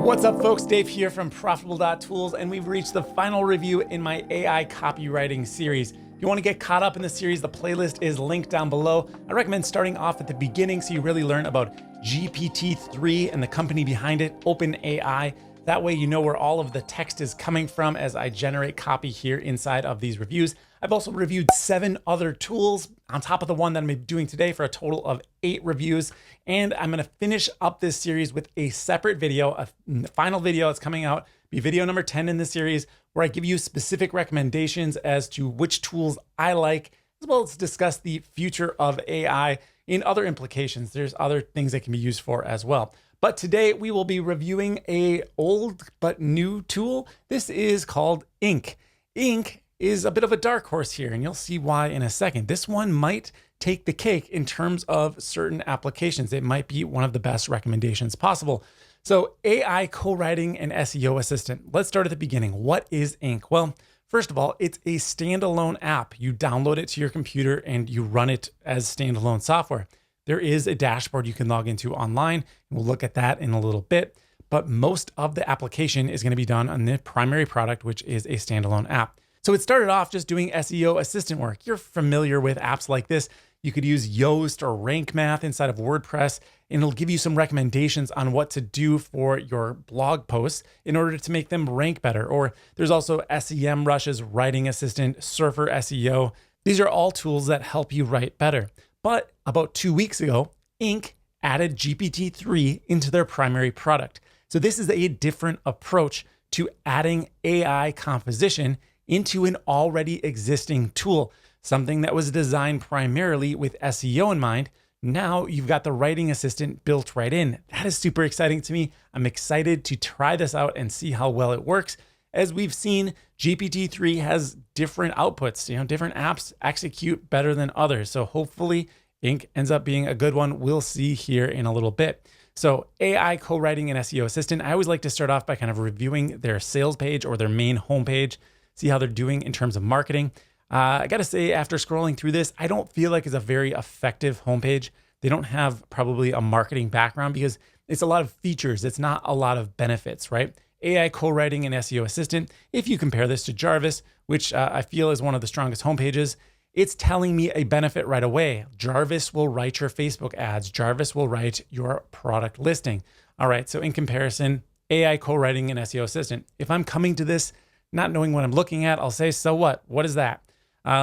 What's up, folks? Dave here from Profitable.Tools, and we've reached the final review in my AI copywriting series. If you want to get caught up in the series, the playlist is linked down below. I recommend starting off at the beginning so you really learn about GPT-3 and the company behind it, OpenAI. That way you know where all of the text is coming from as I generate copy here inside of these reviews. I've also reviewed 7 other tools on top of the one that I'm doing today for a total of 8 reviews. And I'm gonna finish up this series with a separate video, a final video that's coming out, be video number 10 in the series, where I give you specific recommendations as to which tools I like, as well as discuss the future of AI in other implications. There's other things it can be used for as well. But today we will be reviewing a old but new tool. This is called Ink. Ink is a bit of a dark horse here, and you'll see why in a second. This one might take the cake in terms of certain applications. It might be one of the best recommendations possible. So AI co-writing and SEO assistant. Let's start at the beginning. What is Ink? Well, first of all, it's a standalone app. You download it to your computer and you run it as standalone software. There is a dashboard you can log into online, and we'll look at that in a little bit. But most of the application is going to be done on the primary product, which is a standalone app. So it started off just doing SEO assistant work. You're familiar with apps like this. You could use Yoast or Rank Math inside of WordPress, and it'll give you some recommendations on what to do for your blog posts in order to make them rank better. Or there's also SEMrush's Writing Assistant, Surfer SEO. These are all tools that help you write better. But about 2 weeks ago, Ink added GPT-3 into their primary product. So this is a different approach to adding AI composition into an already existing tool, something that was designed primarily with SEO in mind. Now you've got the writing assistant built right in. That is super exciting to me. I'm excited to try this out and see how well it works. As we've seen, GPT-3 has different outputs. Different apps execute better than others. So hopefully Ink ends up being a good one. We'll see here in a little bit. So AI co-writing and SEO assistant. I always like to start off by kind of reviewing their sales page or their main homepage, see how they're doing in terms of marketing. I gotta say, after scrolling through this, I don't feel like it's a very effective homepage. They don't have probably a marketing background because it's a lot of features. It's not a lot of benefits, right? AI co-writing and SEO assistant. If you compare this to Jarvis, which I feel is one of the strongest homepages, it's telling me a benefit right away. Jarvis will write your Facebook ads. Jarvis will write your product listing. All right, so in comparison, AI co-writing and SEO assistant. If I'm coming to this not knowing what I'm looking at, I'll say, so what? What is that?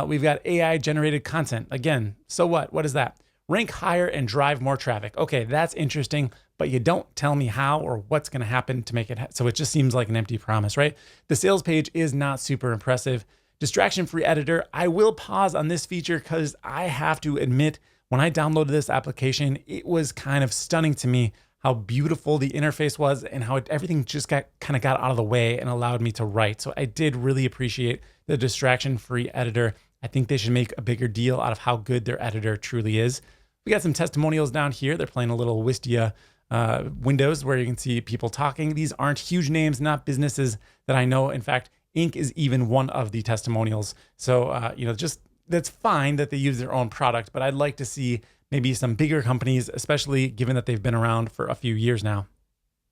We've got AI generated content. Again, so what? What is that? Rank higher and drive more traffic. Okay, that's interesting, but you don't tell me how or what's going to happen to make it. So it just seems like an empty promise, right? The sales page is not super impressive. Distraction-free editor. I will pause on this feature because I have to admit, when I downloaded this application, it was kind of stunning to me how beautiful the interface was and how everything just got out of the way and allowed me to write. So I did really appreciate the distraction-free editor. I think they should make a bigger deal out of how good their editor truly is. We got some testimonials down here. They're playing a little Wistia windows where you can see people talking. These aren't huge names, not businesses that I know. In fact, Ink is even one of the testimonials. So, just that's fine that they use their own product, but I'd like to see maybe some bigger companies, especially given that they've been around for a few years now.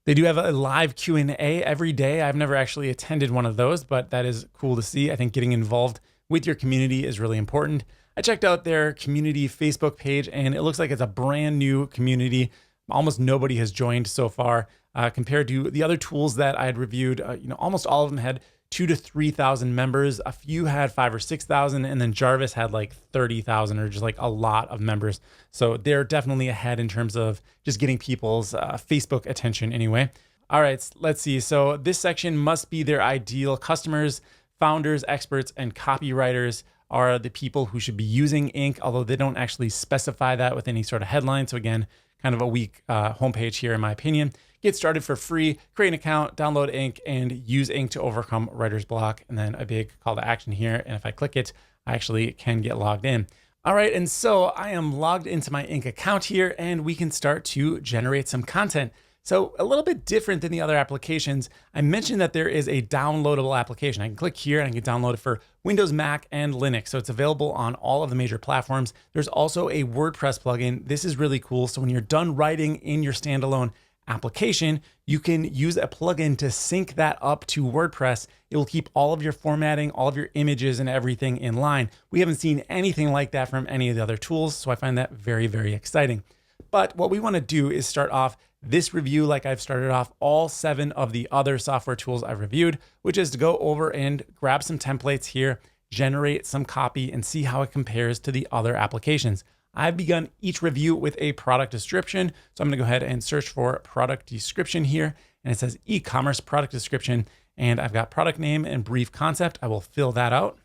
They do have a live Q&A every day. I've never actually attended one of those, but that is cool to see. I think getting involved with your community is really important. I checked out their community Facebook page, and it looks like it's a brand new community. Almost nobody has joined so far compared to the other tools that I had reviewed. Almost all of them had 2,000 to 3,000 members. A few had 5,000 or 6,000, and then Jarvis had like 30,000 or just like a lot of members. So they're definitely ahead in terms of just getting people's Facebook attention anyway. All right, let's see. So this section must be their ideal customers. Founders, experts, and copywriters are the people who should be using Ink, although they don't actually specify that with any sort of headline. So again, kind of a weak homepage here in my opinion. Get started for free, create an account, download Ink, and use Ink to overcome writer's block. And then a big call to action here. And if I click it, I actually can get logged in. All right, and so I am logged into my Ink account here, and we can start to generate some content. So a little bit different than the other applications. I mentioned that there is a downloadable application. I can click here and I can download it for Windows, Mac, and Linux. So it's available on all of the major platforms. There's also a WordPress plugin. This is really cool. So when you're done writing in your standalone application, you can use a plugin to sync that up to WordPress. It will keep all of your formatting, all of your images and everything in line. We haven't seen anything like that from any of the other tools, so I find that very, very exciting. But what we want to do is start off this review like I've started off all 7 of the other software tools I've reviewed, which is to go over and grab some templates here, generate some copy, and see how it compares to the other applications. I've begun each review with a product description. So I'm going to go ahead and search for product description here. And it says e-commerce product description. And I've got product name and brief concept. I will fill that out.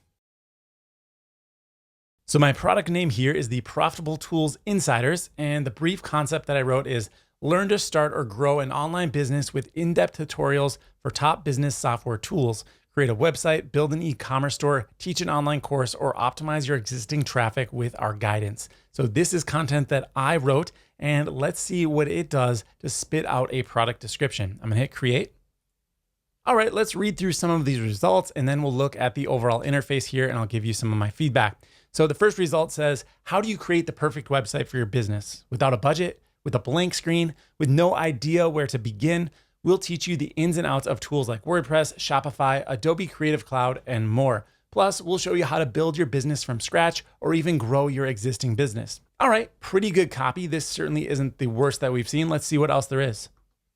So my product name here is the Profitable Tools Insiders. And the brief concept that I wrote is learn to start or grow an online business with in-depth tutorials for top business software tools. Create a website, build an e-commerce store, teach an online course, or optimize your existing traffic with our guidance. So this is content that I wrote, and let's see what it does to spit out a product description. I'm gonna hit create. All right, let's read through some of these results, and then we'll look at the overall interface here, and I'll give you some of my feedback. So the first result says, how do you create the perfect website for your business? Without a budget, with a blank screen, with no idea where to begin? We'll teach you the ins and outs of tools like WordPress, Shopify, Adobe Creative Cloud, and more. Plus, we'll show you how to build your business from scratch or even grow your existing business. All right, pretty good copy. This certainly isn't the worst that we've seen. Let's see what else there is.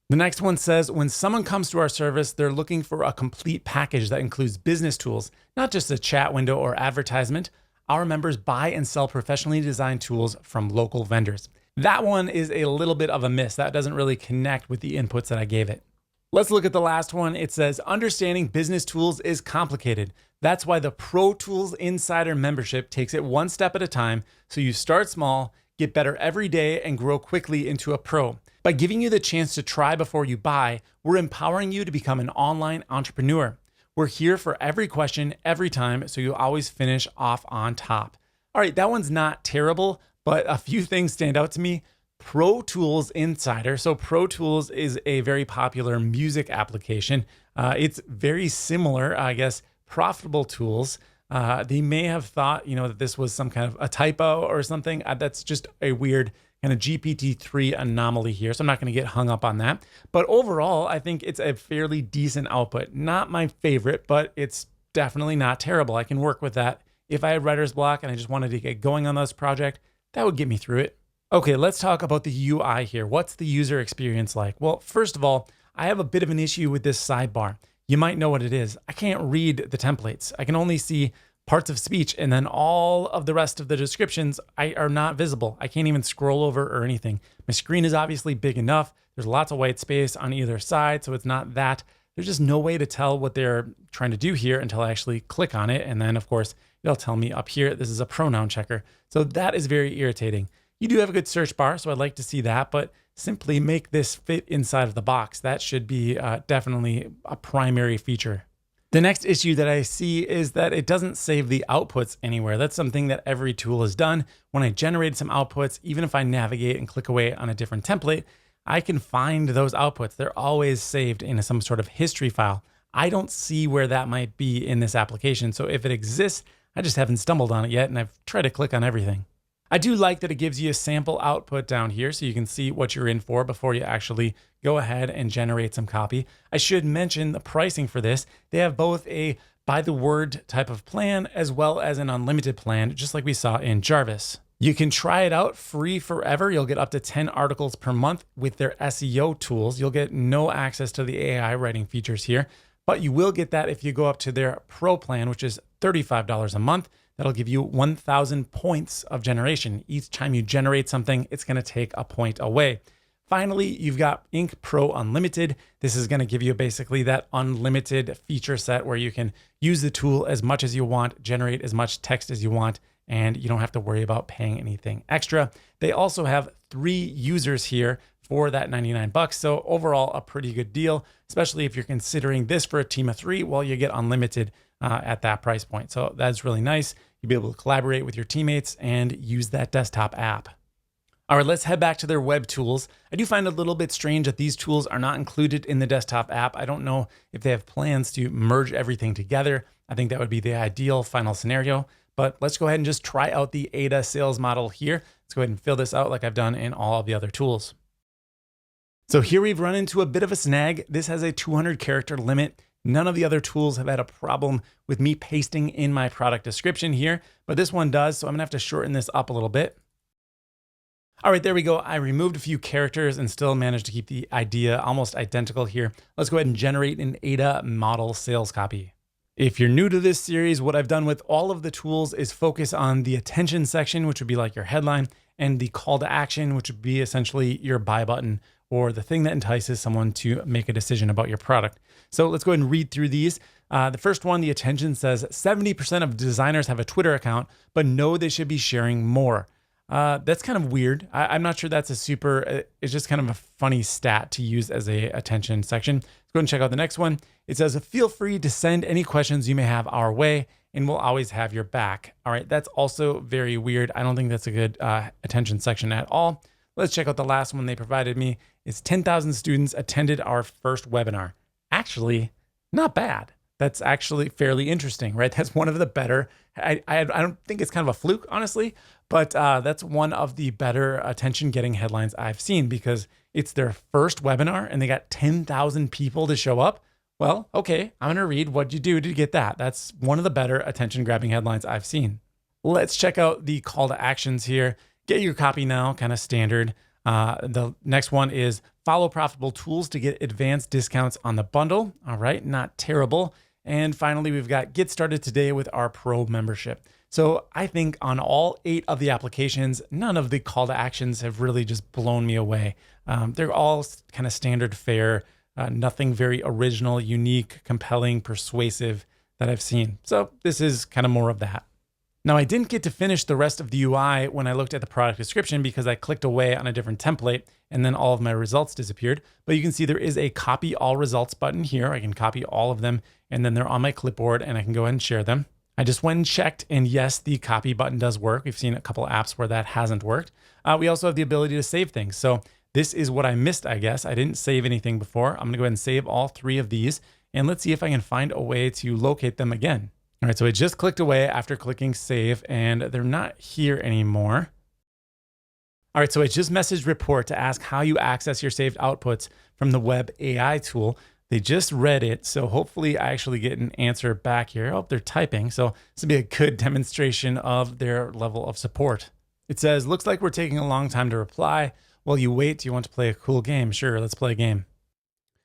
The next one says, when someone comes to our service, they're looking for a complete package that includes business tools, not just a chat window or advertisement. Our members buy and sell professionally designed tools from local vendors. That one is a little bit of a miss. That doesn't really connect with the inputs that I gave it. Let's look at the last one. It says, understanding business tools is complicated. That's why the Pro Tools Insider membership takes it one step at a time. So you start small, get better every day, and grow quickly into a pro. By giving you the chance to try before you buy, we're empowering you to become an online entrepreneur. We're here for every question, every time, so you'll always finish off on top. All right, that one's not terrible, but a few things stand out to me. Pro Tools Insider. So Pro Tools is a very popular music application. It's very similar, I guess, Profitable Tools. They may have thought, that this was some kind of a typo or something. That's just a weird kind of GPT-3 anomaly here. So I'm not going to get hung up on that. But overall, I think it's a fairly decent output. Not my favorite, but it's definitely not terrible. I can work with that. If I had writer's block and I just wanted to get going on this project, that would get me through it. Okay, let's talk about the UI here. What's the user experience like? Well, first of all, I have a bit of an issue with this sidebar. You might know what it is. I can't read the templates. I can only see parts of speech, and then all of the rest of the descriptions are not visible. I can't even scroll over or anything. My screen is obviously big enough. There's lots of white space on either side, so it's not that. There's just no way to tell what they're trying to do here until I actually click on it. And then, of course, it'll tell me up here, this is a pronoun checker. So that is very irritating. You do have a good search bar, so I'd like to see that, but simply make this fit inside of the box. That should be definitely a primary feature. The next issue that I see is that it doesn't save the outputs anywhere. That's something that every tool has done. When I generated some outputs, even if I navigate and click away on a different template, I can find those outputs. They're always saved in some sort of history file. I don't see where that might be in this application. So if it exists, I just haven't stumbled on it yet, and I've tried to click on everything. I do like that it gives you a sample output down here so you can see what you're in for before you actually go ahead and generate some copy. I should mention the pricing for this. They have both a by the word type of plan as well as an unlimited plan, just like we saw in Jarvis. You can try it out free forever. You'll get up to 10 articles per month with their SEO tools. You'll get no access to the AI writing features here, but you will get that if you go up to their pro plan, which is $35 a month. That'll give you 1,000 points of generation. Each time you generate something, it's gonna take a point away. Finally, you've got Ink Pro Unlimited. This is gonna give you basically that unlimited feature set where you can use the tool as much as you want, generate as much text as you want, and you don't have to worry about paying anything extra. They also have 3 users here for that $99. So overall, a pretty good deal, especially if you're considering this for a team of 3, well, you get unlimited at that price point. So that's really nice. You'll be able to collaborate with your teammates and use that desktop app. All right, let's head back to their web tools. I do find it a little bit strange that these tools are not included in the desktop app. I don't know if they have plans to merge everything together. I think that would be the ideal final scenario, but let's go ahead and just try out the AIDA sales model here. Let's go ahead and fill this out like I've done in all of the other tools. So here we've run into a bit of a snag. This has a 200 character limit. None of the other tools have had a problem with me pasting in my product description here, but this one does. So I'm gonna have to shorten this up a little bit. All right, there we go. I removed a few characters and still managed to keep the idea almost identical here. Let's go ahead and generate an AIDA model sales copy. If you're new to this series, what I've done with all of the tools is focus on the attention section, which would be like your headline, and the call to action, which would be essentially your buy button or the thing that entices someone to make a decision about your product. So let's go ahead and read through these. The first one, the attention, says 70% of designers have a Twitter account, but know they should be sharing more. That's kind of weird. I'm not sure that's a super, it's just kind of a funny stat to use as a attention section. Let's go and check out the next one. It says, feel free to send any questions you may have our way and we'll always have your back. All right, that's also very weird. I don't think that's a good attention section at all. Let's check out the last one they provided me. It's 10,000 students attended our first webinar. Actually, not bad. That's actually fairly interesting, right? That's one of the better, I don't think it's kind of a fluke, honestly, but that's one of the better attention getting headlines I've seen because it's their first webinar and they got 10,000 people to show up. Well, okay, I'm gonna read what'd you do to get that. That's one of the better attention grabbing headlines I've seen. Let's check out the call to actions here. Get your copy now, kind of standard. The next one is follow profitable tools to get advanced discounts on the bundle. All right, not terrible. And finally, we've got get started today with our pro membership. So I think on all 8 of the applications, none of the call to actions have really just blown me away. They're all kind of standard fare, nothing very original, unique, compelling, persuasive that I've seen. So this is kind of more of that. Now, I didn't get to finish the rest of the UI when I looked at the product description because I clicked away on a different template and then all of my results disappeared. But you can see there is a copy all results button here. I can copy all of them and then they're on my clipboard and I can go ahead and share them. I just went and checked and yes, the copy button does work. We've seen a couple of apps where that hasn't worked. We also have the ability to save things. So this is what I missed, I guess. I didn't save anything before. I'm gonna go ahead and save all 3 of these and let's see if I can find a way to locate them again. All right, so I just clicked away after clicking save and they're not here anymore. All right, so I just messaged report to ask how you access your saved outputs from the web AI tool. They just read it, so hopefully I actually get an answer back here. Oh, they're typing, so this will be a good demonstration of their level of support. It says, looks like we're taking a long time to reply. While you wait, do you want to play a cool game? Sure, let's play a game.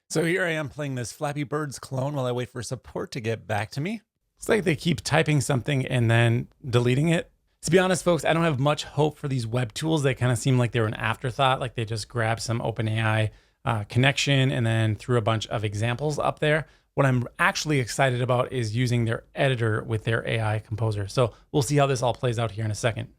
So here I am playing this Flappy Birds clone while I wait for support to get back to me. It's like they keep typing something and then deleting it. To be honest, folks, I don't have much hope for these web tools. They kind of seem like they were an afterthought, like they just grabbed some OpenAI connection and then threw a bunch of examples up there. What I'm actually excited about is using their editor with their AI composer. So we'll see how this all plays out here in a second.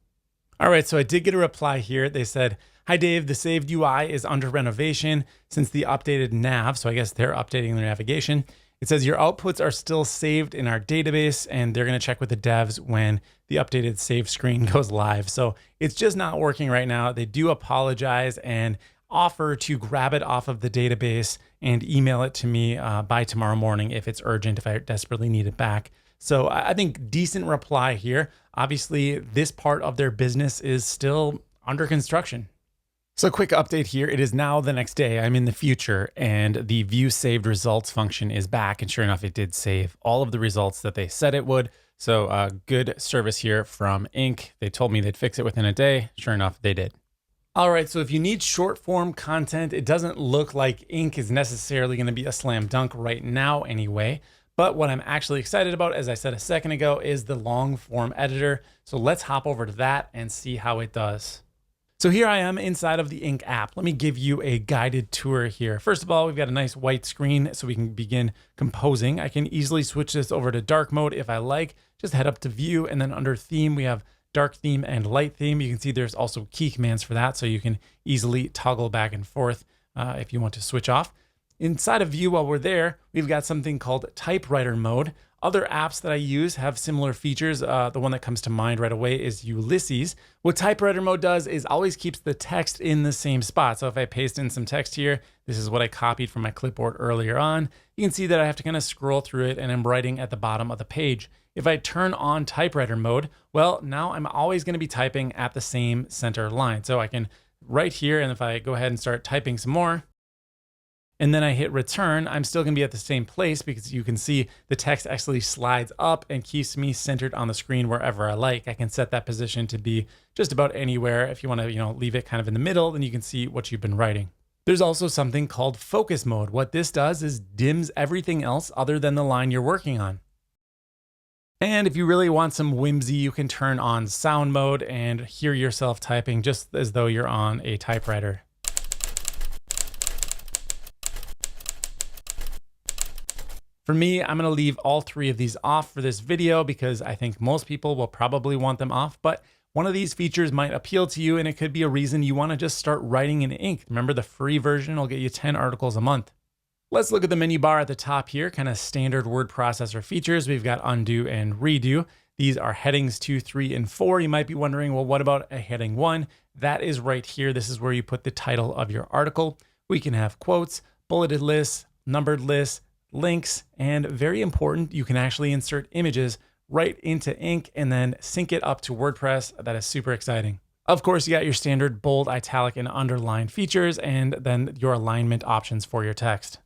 All right, so I did get a reply here. They said, hi, Dave, the saved UI is under renovation since the updated nav. So I guess they're updating their navigation. It says your outputs are still saved in our database and they're going to check with the devs when the updated save screen goes live. So it's just not working right now. They do apologize and offer to grab it off of the database and email it to me by tomorrow morning if it's urgent, if I desperately need it back. So I think decent reply here. Obviously, this part of their business is still under construction. So quick update here. It is now the next day. I'm in the future and the view saved results function is back. And sure enough, it did save all of the results that they said it would. So good service here from Inc. They told me they'd fix it within a day. Sure enough, they did. All right, so if you need short form content, it doesn't look like Inc. is necessarily going to be a slam dunk right now anyway. But what I'm actually excited about, as I said a second ago, is the long form editor. So let's hop over to that and see how it does. So here I am inside of the Inc. app. Let me give you a guided tour here. First of all, we've got a nice white screen so we can begin composing. I can easily switch this over to dark mode if I like. Just head up to view and then under theme, we have dark theme and light theme. You can see there's also key commands for that. So you can easily toggle back and forth if you want to switch off. Inside of view, while we're there, we've got something called typewriter mode. Other apps that I use have similar features. The one that comes to mind right away is Ulysses. What typewriter mode does is always keeps the text in the same spot. So if I paste in some text here, this is what I copied from my clipboard earlier on. You can see that I have to kind of scroll through it and I'm writing at the bottom of the page. If I turn on typewriter mode, well, now I'm always going to be typing at the same center line. So I can write here, and if I go ahead and start typing some more, and then I hit return, I'm still gonna be at the same place because you can see the text actually slides up and keeps me centered on the screen wherever I like. I can set that position to be just about anywhere. If you wanna, leave it kind of in the middle, then you can see what you've been writing. There's also something called focus mode. What this does is dims everything else other than the line you're working on. And if you really want some whimsy, you can turn on sound mode and hear yourself typing just as though you're on a typewriter. For me, I'm gonna leave all three of these off for this video because I think most people will probably want them off, but one of these features might appeal to you and it could be a reason you wanna just start writing in ink. Remember, the free version will get you 10 articles a month. Let's look at the menu bar at the top here, kind of standard word processor features. We've got undo and redo. These are headings 2, 3, and 4. You might be wondering, well, what about a heading 1? That is right here. This is where you put the title of your article. We can have quotes, bulleted lists, numbered lists, links, and very important, you can actually insert images right into ink and then sync it up to WordPress. That is super exciting. Of course, you got your standard bold, italic, and underline features, and then your alignment options for your text.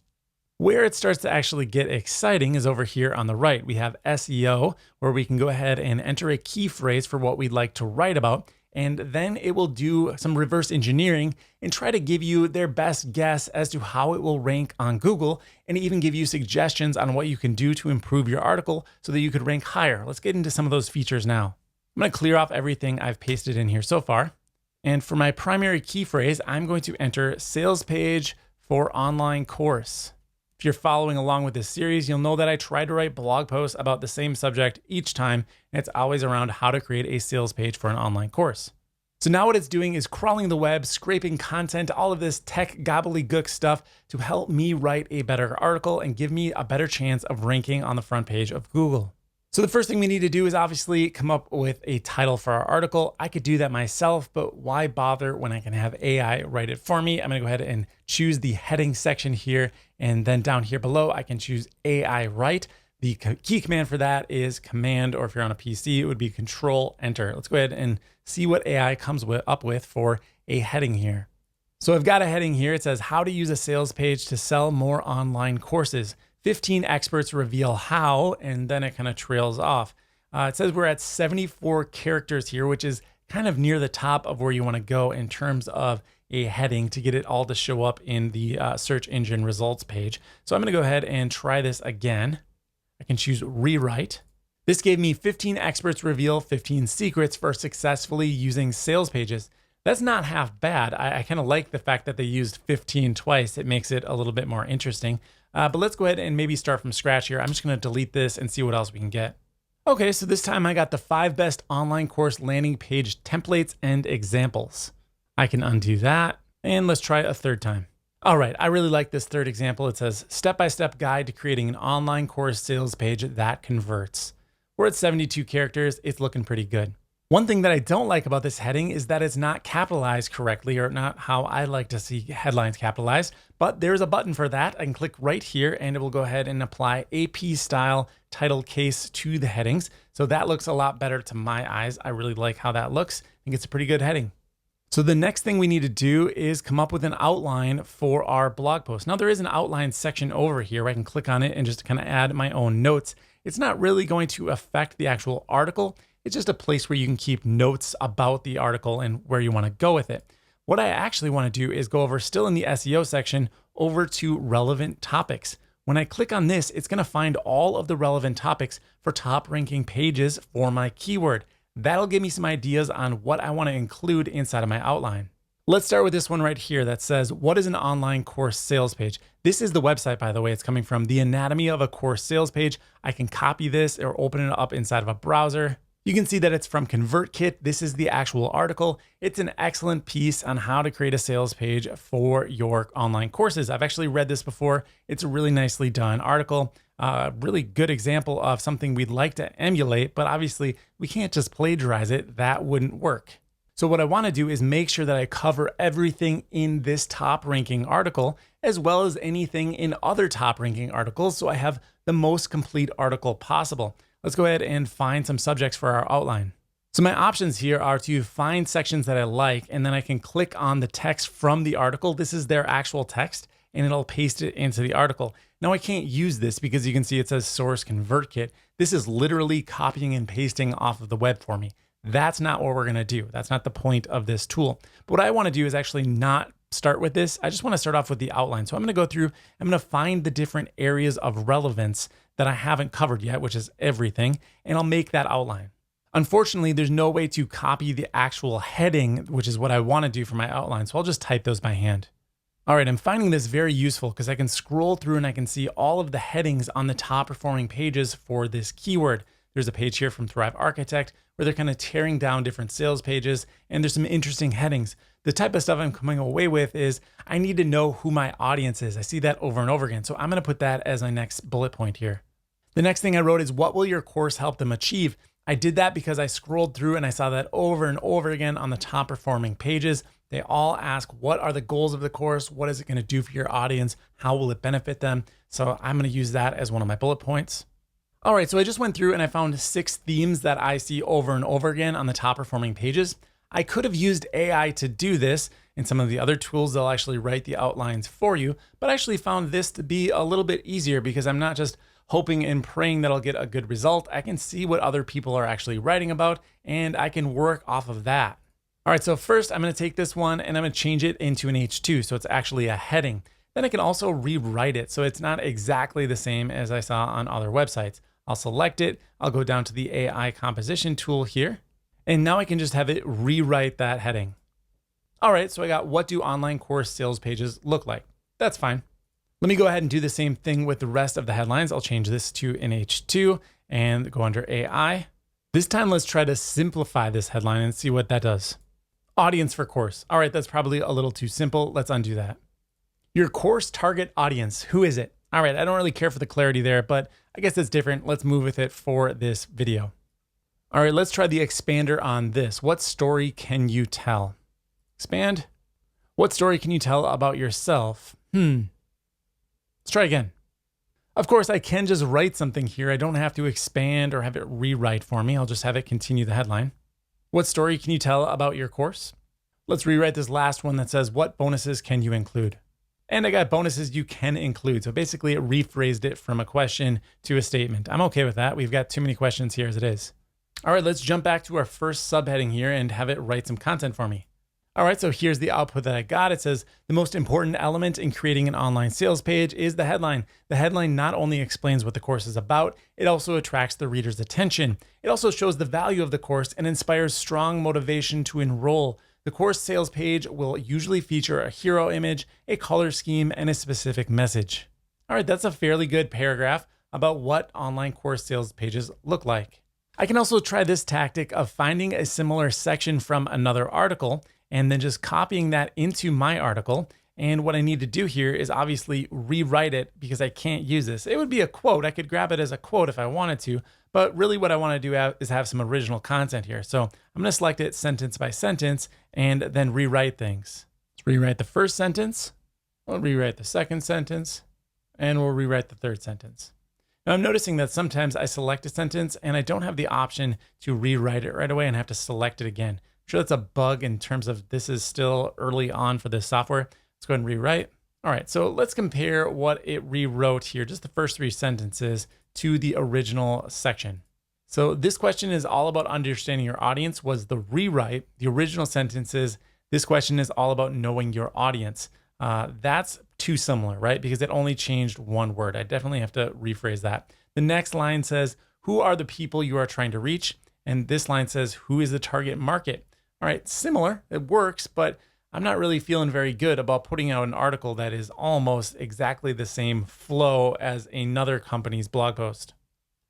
Where it starts to actually get exciting is over here on the right. We have SEO, where we can go ahead and enter a key phrase for what we'd like to write about, and then it will do some reverse engineering and try to give you their best guess as to how it will rank on Google, and even give you suggestions on what you can do to improve your article so that you could rank higher. Let's get into some of those features now. I'm gonna clear off everything I've pasted in here so far. And for my primary key phrase, I'm going to enter sales page for online course. If you're following along with this series, you'll know that I try to write blog posts about the same subject each time, and it's always around how to create a sales page for an online course. So now what it's doing is crawling the web, scraping content, all of this tech gobbledygook stuff to help me write a better article and give me a better chance of ranking on the front page of Google. So the first thing we need to do is obviously come up with a title for our article. I could do that myself, but why bother when I can have AI write it for me? I'm gonna go ahead and choose the heading section here, and then down here below, I can choose AI write. The key command for that is Command, or if you're on a PC, it would be Control Enter. Let's go ahead and see what AI comes up with for a heading here. So I've got a heading here. It says how to use a sales page to sell more online courses. 15 experts reveal how, and then it kind of trails off. It says we're at 74 characters here, which is kind of near the top of where you want to go in terms of a heading to get it all to show up in the search engine results page. So I'm going to go ahead and try this again. I can choose rewrite. This gave me 15 experts reveal 15 secrets for successfully using sales pages. That's not half bad. I kind of like the fact that they used 15 twice. It makes it a little bit more interesting. But let's go ahead and maybe start from scratch here. I'm just going to delete this and see what else we can get. Okay, so this time I got the 5 best online course landing page templates and examples. I can undo that, and let's try a third time. All right, I really like this third example. It says step-by-step guide to creating an online course sales page that converts. We're at 72 characters. It's looking pretty good. One thing that I don't like about this heading is that it's not capitalized correctly, or not how I like to see headlines capitalized, but there's a button for that. I can click right here and it will go ahead and apply AP style title case to the headings. So that looks a lot better to my eyes. I really like how that looks. I think it's a pretty good heading. So the next thing we need to do is come up with an outline for our blog post. Now there is an outline section over here where I can click on it and just kind of add my own notes. It's not really going to affect the actual article. It's just a place where you can keep notes about the article and where you want to go with it. What I actually want to do is go over, still in the SEO section, over to relevant topics. When I click on this, it's going to find all of the relevant topics for top ranking pages for my keyword. That'll give me some ideas on what I want to include inside of my outline. Let's start with this one right here that says, what is an online course sales page? This is the website, by the way, it's coming from, The Anatomy of a Course Sales Page. I can copy this or open it up inside of a browser. You can see that it's from ConvertKit. This is the actual article. It's an excellent piece on how to create a sales page for your online courses. I've actually read this before. It's a really nicely done article. Really good example of something we'd like to emulate, but obviously we can't just plagiarize it. That wouldn't work. So what I want to do is make sure that I cover everything in this top ranking article, as well as anything in other top ranking articles, so I have the most complete article possible. Let's go ahead and find some subjects for our outline. So my options here are to find sections that I like, and then I can click on the text from the article. This is their actual text, and it'll paste it into the article. Now I can't use this because you can see it says source ConvertKit. This is literally copying and pasting off of the web for me. That's not what we're going to do. That's not the point of this tool. But what I want to do is actually not start with this. I just want to start off with the outline. So I'm going to go through, I'm going to find the different areas of relevance that I haven't covered yet, which is everything, and I'll make that outline. Unfortunately, there's no way to copy the actual heading, which is what I want to do for my outline. So I'll just type those by hand. All right, I'm finding this very useful because I can scroll through and I can see all of the headings on the top performing pages for this keyword. There's a page here from Thrive Architect where they're kind of tearing down different sales pages, and there's some interesting headings. The type of stuff I'm coming away with is I need to know who my audience is. I see that over and over again. So I'm going to put that as my next bullet point here. The next thing I wrote is, what will your course help them achieve? I did that because I scrolled through and I saw that over and over again on the top performing pages. They all ask, what are the goals of the course? What is it going to do for your audience? How will it benefit them? So I'm going to use that as one of my bullet points. All right, so I just went through and I found 6 themes that I see over and over again on the top performing pages. I could have used AI to do this. In some of the other tools, they'll actually write the outlines for you, but I actually found this to be a little bit easier because I'm not just hoping and praying that I'll get a good result. I can see what other people are actually writing about and I can work off of that. All right, so first I'm going to take this one and I'm going to change it into an H2. So it's actually a heading. Then I can also rewrite it so it's not exactly the same as I saw on other websites. I'll select it. I'll go down to the AI composition tool here. And now I can just have it rewrite that heading. All right, so I got, what do online course sales pages look like? That's fine. Let me go ahead and do the same thing with the rest of the headlines. I'll change this to an H2 and go under AI. This time, let's try to simplify this headline and see what that does. Audience for course. All right, that's probably a little too simple. Let's undo that. Your course target audience, who is it? All right, I don't really care for the clarity there, but I guess it's different. Let's move with it for this video. All right, let's try the expander on this. What story can you tell? Expand. What story can you tell about yourself? Let's try again. Of course, I can just write something here. I don't have to expand or have it rewrite for me. I'll just have it continue the headline. What story can you tell about your course? Let's rewrite this last one that says, what bonuses can you include? And I got bonuses you can include. So basically it rephrased it from a question to a statement. I'm okay with that. We've got too many questions here as it is. All right, let's jump back to our first subheading here and have it write some content for me. All right, so here's the output that I got. It says the most important element in creating an online sales page is the headline. The headline not only explains what the course is about, it also attracts the reader's attention. It also shows the value of the course and inspires strong motivation to enroll. The course sales page will usually feature a hero image, a color scheme, and a specific message. All right, that's a fairly good paragraph about what online course sales pages look like. I can also try this tactic of finding a similar section from another article and then just copying that into my article. And what I need to do here is obviously rewrite it because I can't use this. It would be a quote. I could grab it as a quote if I wanted to, but really what I want to do is have some original content here. So I'm going to select it sentence by sentence and then rewrite things. Let's rewrite the first sentence. We'll rewrite the second sentence and we'll rewrite the third sentence. Now I'm noticing that sometimes I select a sentence and I don't have the option to rewrite it right away and have to select it again. I'm sure that's a bug in terms of this is still early on for this software. Let's go ahead and rewrite. All right, so let's compare what it rewrote here, just the first 3 sentences, to the original section. So this question is all about understanding your audience was the rewrite. The original sentences, this question is all about knowing your audience. That's too similar, right? Because it only changed one word. I definitely have to rephrase that. The next line says, who are the people you are trying to reach? And this line says, who is the target market? All right, similar, it works, but I'm not really feeling very good about putting out an article that is almost exactly the same flow as another company's blog post.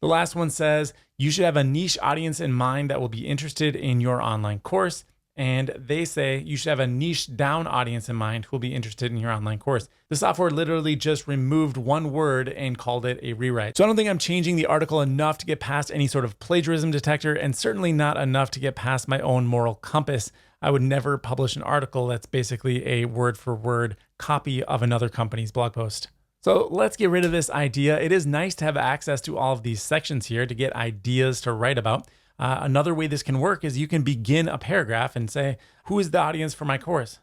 The last one says, you should have a niche audience in mind that will be interested in your online course. And they say you should have a niche down audience in mind who will be interested in your online course. The software literally just removed one word and called it a rewrite. So I don't think I'm changing the article enough to get past any sort of plagiarism detector, and certainly not enough to get past my own moral compass. I would never publish an article that's basically a word for word copy of another company's blog post. So let's get rid of this idea. It is nice to have access to all of these sections here to get ideas to write about. Another way this can work is you can begin a paragraph and say, who is the audience for my course?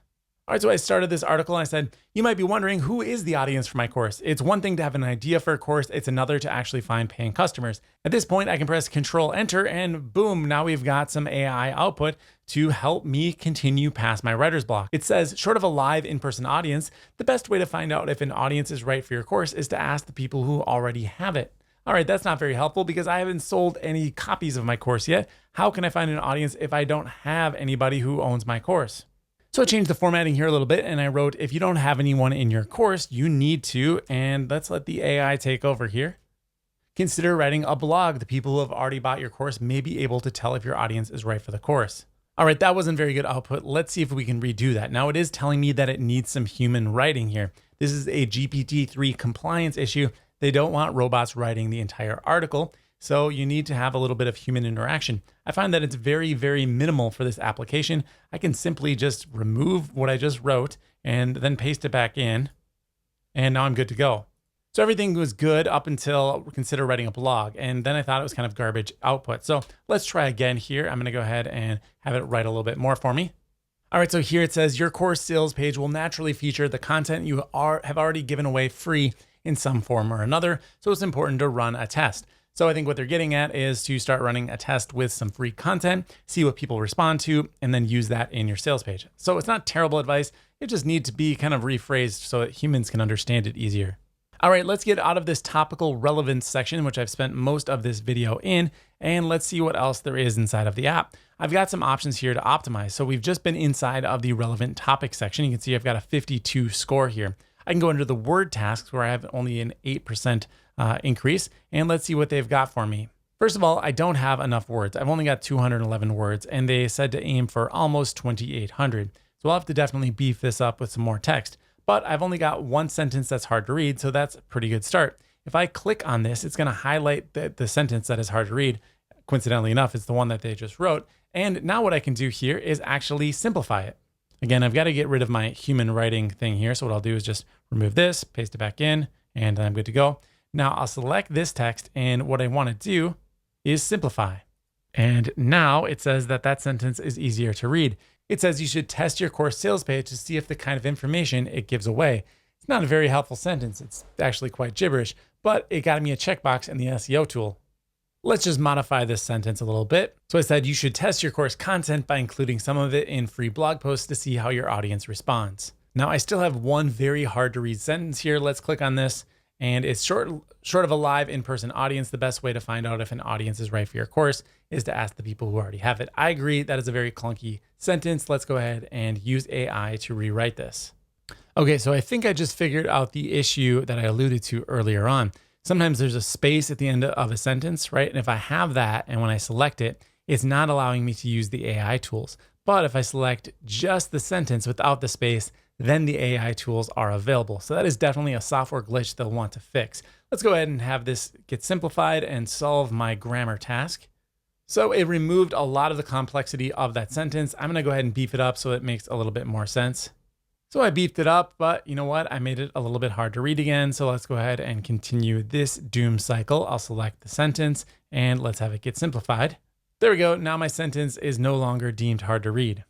All right, so I started this article and I said, you might be wondering, who is the audience for my course? It's one thing to have an idea for a course. It's another to actually find paying customers. At this point, I can press Control Enter and boom, now we've got some AI output to help me continue past my writer's block. It says, short of a live in-person audience, the best way to find out if an audience is right for your course is to ask the people who already have it. All right, that's not very helpful because I haven't sold any copies of my course yet. How can I find an audience if I don't have anybody who owns my course? So I changed the formatting here a little bit and I wrote, if you don't have anyone in your course, you need to, and let's let the AI take over here. Consider writing a blog. The people who have already bought your course may be able to tell if your audience is right for the course. All right, that wasn't very good output. Let's see if we can redo that. Now it is telling me that it needs some human writing here. This is a GPT-3 compliance issue. They don't want robots writing the entire article. So you need to have a little bit of human interaction. I find that it's very, very minimal for this application. I can simply just remove what I just wrote and then paste it back in. And now I'm good to go. So everything was good up until consider writing a blog. And then I thought it was kind of garbage output. So let's try again here. I'm going to go ahead and have it write a little bit more for me. All right, so here it says your course sales page will naturally feature the content you have already given away free in some form or another. So it's important to run a test. So I think what they're getting at is to start running a test with some free content, see what people respond to, and then use that in your sales page. So it's not terrible advice. It just needs to be kind of rephrased so that humans can understand it easier. All right, let's get out of this topical relevance section, which I've spent most of this video in, and let's see what else there is inside of the app. I've got some options here to optimize. So we've just been inside of the relevant topic section. You can see I've got a 52 score here. I can go into the word tasks where I have only an 8% increase, and let's see what they've got for me. First of all, I don't have enough words. I've only got 211 words, and they said to aim for almost 2,800. So I'll have to definitely beef this up with some more text. But I've only got one sentence that's hard to read, so that's a pretty good start. If I click on this, it's going to highlight the sentence that is hard to read. Coincidentally enough, it's the one that they just wrote. And now what I can do here is actually simplify it. Again, I've got to get rid of my human writing thing here. So what I'll do is just remove this, paste it back in, and I'm good to go. Now I'll select this text, and what I want to do is simplify. And now it says that that sentence is easier to read. It says you should test your course sales page to see if the kind of information it gives away. It's not a very helpful sentence. It's actually quite gibberish, but it got me a checkbox in the SEO tool. Let's just modify this sentence a little bit. So I said you should test your course content by including some of it in free blog posts to see how your audience responds. Now I still have one very hard to read sentence here. Let's click on this. And it's short of a live in-person audience. The best way to find out if an audience is right for your course is to ask the people who already have it. I agree that is a very clunky sentence. Let's go ahead and use AI to rewrite this. Okay, so I think I just figured out the issue that I alluded to earlier on. Sometimes there's a space at the end of a sentence, right? And if I have that, and when I select it, it's not allowing me to use the AI tools. But if I select just the sentence without the space, then the AI tools are available. So that is definitely a software glitch they'll want to fix. Let's go ahead and have this get simplified and solve my grammar task. So it removed a lot of the complexity of that sentence. I'm going to go ahead and beef it up so it makes a little bit more sense. So I beefed it up, but you know what? I made it a little bit hard to read again. So let's go ahead and continue this doom cycle. I'll select the sentence and let's have it get simplified. There we go. Now my sentence is no longer deemed hard to read.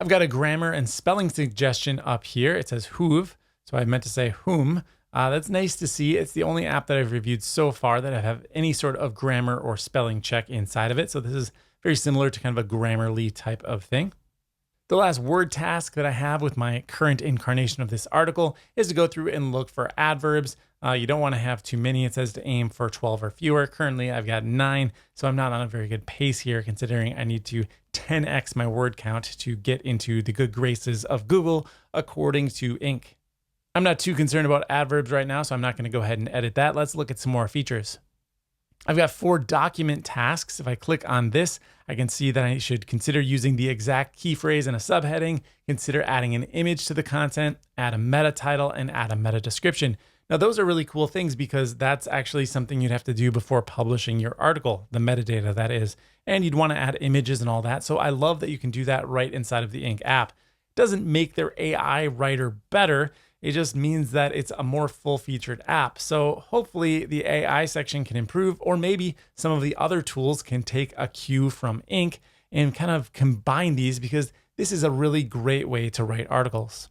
I've got a grammar and spelling suggestion up here. It says who've, so I meant to say whom. That's nice to see. It's the only app that I've reviewed so far that I have any sort of grammar or spelling check inside of it. So this is very similar to kind of a Grammarly type of thing. The last word task that I have with my current incarnation of this article is to go through and look for adverbs. You don't want to have too many. It says to aim for 12 or fewer. Currently, I've got 9, so I'm not on a very good pace here, considering I need to 10x my word count to get into the good graces of Google, according to Inc. I'm not too concerned about adverbs right now, so I'm not going to go ahead and edit that. Let's look at some more features. I've got 4 document tasks. If I click on this, I can see that I should consider using the exact key phrase in a subheading, consider adding an image to the content, add a meta title, and add a meta description. Now, those are really cool things because that's actually something you'd have to do before publishing your article, the metadata that is, and you'd want to add images and all that. So I love that you can do that right inside of the Inc app. It doesn't make their AI writer better. It just means that it's a more full-featured app. So hopefully the AI section can improve, or maybe some of the other tools can take a cue from Inc and kind of combine these, because this is a really great way to write articles.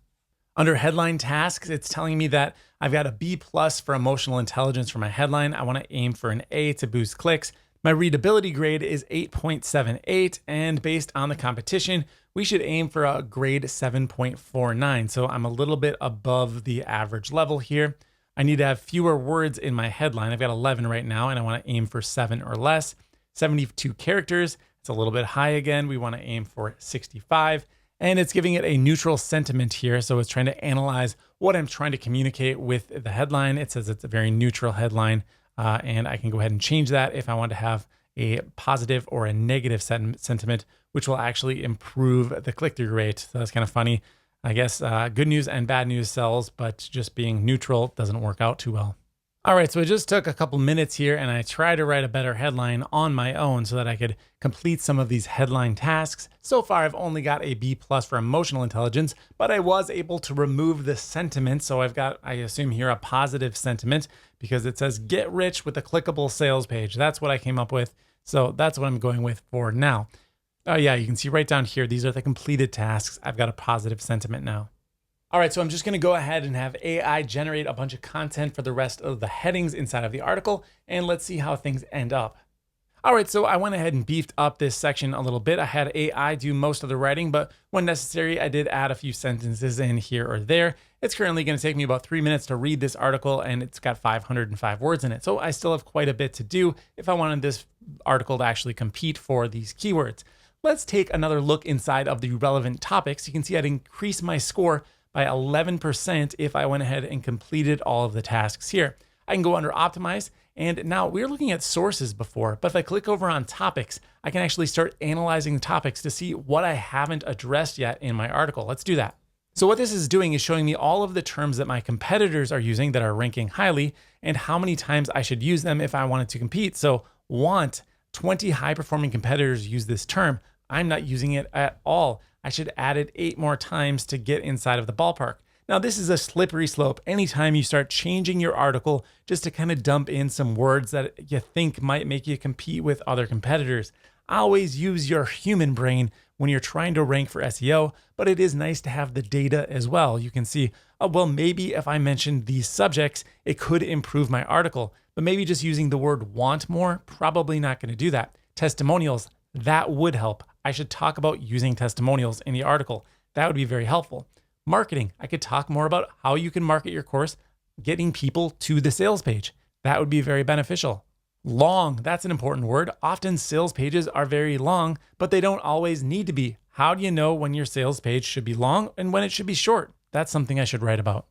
Under headline tasks, it's telling me that I've got a B+ for emotional intelligence for my headline. I want to aim for an A to boost clicks. My readability grade is 8.78, and based on the competition, we should aim for a grade 7.49. So I'm a little bit above the average level here. I need to have fewer words in my headline. I've got 11 right now, and I want to aim for 7 or less. 72 characters, it's a little bit high again. We want to aim for 65. And it's giving it a neutral sentiment here. So it's trying to analyze what I'm trying to communicate with the headline. It says it's a very neutral headline. And I can go ahead and change that if I want to have a positive or a negative sentiment, which will actually improve the click-through rate. So that's kind of funny. I guess good news and bad news sells, but just being neutral doesn't work out too well. All right, so it just took a couple minutes here and I tried to write a better headline on my own so that I could complete some of these headline tasks. So far, I've only got a B+ for emotional intelligence, but I was able to remove the sentiment. So I've got, I assume here, a positive sentiment because it says get rich with a clickable sales page. That's what I came up with. So that's what I'm going with for now. Oh yeah, you can see right down here, these are the completed tasks. I've got a positive sentiment now. All right, so I'm just gonna go ahead and have AI generate a bunch of content for the rest of the headings inside of the article, and let's see how things end up. All right, so I went ahead and beefed up this section a little bit. I had AI do most of the writing, but when necessary, I did add a few sentences in here or there. It's currently gonna take me about 3 minutes to read this article, and it's got 505 words in it. So I still have quite a bit to do if I wanted this article to actually compete for these keywords. Let's take another look inside of the relevant topics. You can see I'd increase my score by 11% if I went ahead and completed all of the tasks here. I can go under optimize, and now we were looking at sources before, but if I click over on topics, I can actually start analyzing the topics to see what I haven't addressed yet in my article. Let's do that. So what this is doing is showing me all of the terms that my competitors are using that are ranking highly and how many times I should use them if I wanted to compete. So 20 high-performing competitors use this term. I'm not using it at all. I should add it 8 more times to get inside of the ballpark. Now, this is a slippery slope. Anytime you start changing your article just to kind of dump in some words that you think might make you compete with other competitors, always use your human brain when you're trying to rank for SEO, but it is nice to have the data as well. You can see, oh, well, maybe if I mentioned these subjects, it could improve my article, but maybe just using the word want more, probably not going to do that. Testimonials, that would help. I should talk about using testimonials in the article. That would be very helpful. Marketing, I could talk more about how you can market your course, getting people to the sales page. That would be very beneficial. Long, that's an important word. Often sales pages are very long, but they don't always need to be. How do you know when your sales page should be long and when it should be short? That's something I should write about.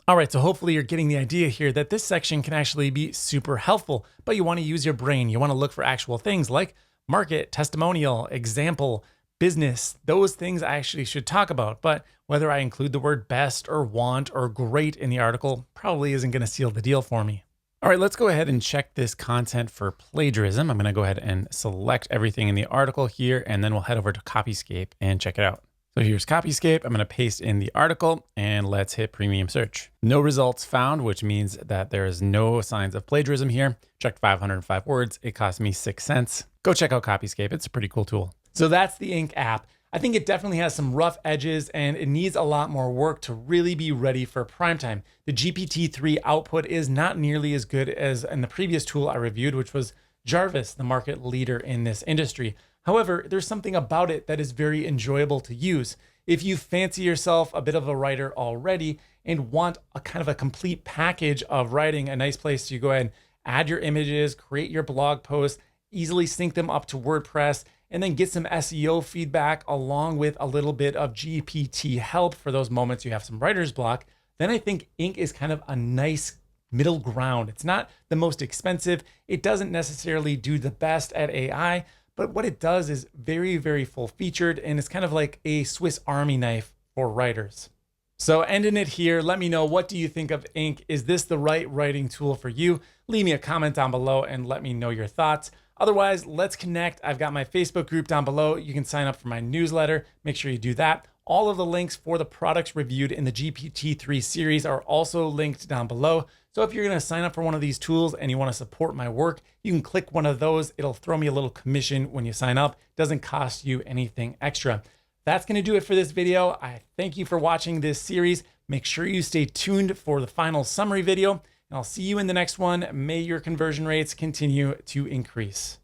All right, so hopefully you're getting the idea here that this section can actually be super helpful, but you want to use your brain. You want to look for actual things like market, testimonial, example, business. Those things I actually should talk about, but whether I include the word best or want or great in the article probably isn't going to seal the deal for me. All right, let's go ahead and check this content for plagiarism. I'm going to go ahead and select everything in the article here, and then we'll head over to Copyscape and check it out. So here's Copyscape. I'm going to paste in the article and let's hit premium search. No results found, which means that there is no signs of plagiarism here. Checked 505 words. It cost me 6 cents. Go check out Copyscape. It's a pretty cool tool. So that's the Ink app. I think it definitely has some rough edges and it needs a lot more work to really be ready for prime time. The GPT-3 output is not nearly as good as in the previous tool I reviewed, which was Jarvis, the market leader in this industry. However, there's something about it that is very enjoyable to use. If you fancy yourself a bit of a writer already and want a kind of a complete package of writing, a nice place to go ahead and add your images, create your blog posts, easily sync them up to WordPress, and then get some SEO feedback along with a little bit of GPT help for those moments you have some writer's block, then I think Ink is kind of a nice middle ground. It's not the most expensive. It doesn't necessarily do the best at AI, but what it does is very, very full featured, and it's kind of like a Swiss Army knife for writers. So ending it here, let me know, what do you think of Ink? Is this the right writing tool for you? Leave me a comment down below and let me know your thoughts. Otherwise, let's connect. I've got my Facebook group down below. You can sign up for my newsletter. Make sure you do that. All of the links for the products reviewed in the GPT-3 series are also linked down below. So if you're going to sign up for one of these tools and you want to support my work, you can click one of those. It'll throw me a little commission when you sign up. It doesn't cost you anything extra. That's going to do it for this video. I thank you for watching this series. Make sure you stay tuned for the final summary video, and I'll see you in the next one. May your conversion rates continue to increase.